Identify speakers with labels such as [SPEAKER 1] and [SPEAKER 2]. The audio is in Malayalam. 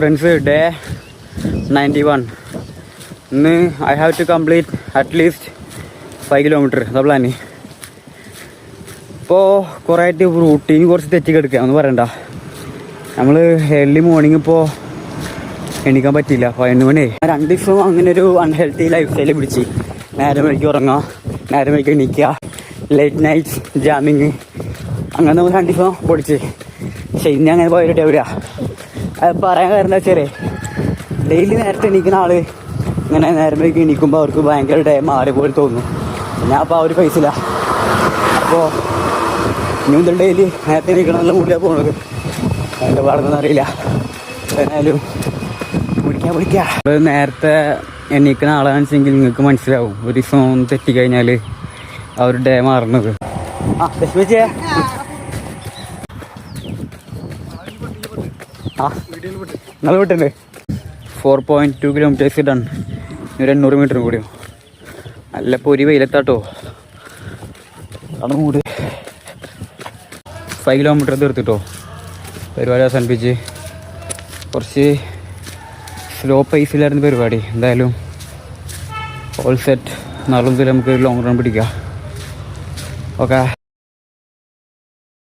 [SPEAKER 1] Friends, day 91. ഇന്ന് I have to complete at least 5 kilometre. അതാ പ്ലാന്. ഇപ്പോൾ കുറേ ആയിട്ട് റൂട്ടീന് കുറച്ച് തെറ്റിക്കെടുക്കുക എന്ന് പറയണ്ട. നമ്മൾ ഏർലി മോർണിംഗ് ഇപ്പോൾ എണീക്കാൻ പറ്റിയില്ല. 11 മണി 2 ദിവസം അങ്ങനെ ഒരു അൺഹെൽത്തി ലൈഫ് സ്റ്റൈൽ പിടിച്ച്. നേരം വഴിക്ക് ഉറങ്ങുക, നേരം വഴിക്ക് എണീക്കുക, ലേറ്റ് നൈറ്റ് ജാമിങ്, അങ്ങനെ നമ്മൾ 2 ദിവസം പൊടിച്ച്. പക്ഷെ ഇനി അങ്ങനെ പോയിട്ട് എവിടെയാ അത് പറയാൻ കാരണം എന്താ വെച്ചാൽ, ഡെയിലി നേരത്തെ എണീക്കുന്ന ആൾ ഇങ്ങനെ നേരം വഴിക്ക് എണീക്കുമ്പോൾ അവർക്ക് ഭയങ്കര ഡേ മാറി പോലെ തോന്നുന്നു. ഞാൻ അപ്പോൾ ആ ഒരു പൈസയില്ല. അപ്പോൾ ഇനി മുതൽ ഡെയിലി നേരത്തെ എണീക്കണമെന്നുള്ള മൂടിയാണ് പോകുന്നത്. അതിൻ്റെ പാടൊന്നും അറിയില്ല. എന്നാലും വിളിക്കാം. നേരത്തെ എണീക്കുന്ന ആളാണെന്ന് വെച്ചെങ്കിൽ നിങ്ങൾക്ക് മനസ്സിലാവും. ഒരു ദിവസം തെറ്റിക്കഴിഞ്ഞാൽ ആ ഒരു ഡേ മാറുന്നത്. ലക്ഷ്മിച്ചേ നിങ്ങൾ വിട്ടുണ്ട്. 4.2 കിലോമീറ്റേഴ്സ് ഡൺ. ഒരു 800 മീറ്റർ കൂടിയോ. നല്ല പൊരി വെയിലെത്താട്ടോ. അതാണ് മൂട്. 5 കിലോമീറ്റർ തീർത്തിട്ടോ. പരിപാടി അവസാനിപ്പിച്ച്. കുറച്ച് സ്ലോ പേസിലായിരുന്നു പരിപാടി. എന്തായാലും ഓൾ സെറ്റ്. നാളെ മുതൽ നമുക്ക് ലോങ് റൺ പിടിക്കാം. ഓക്കെ.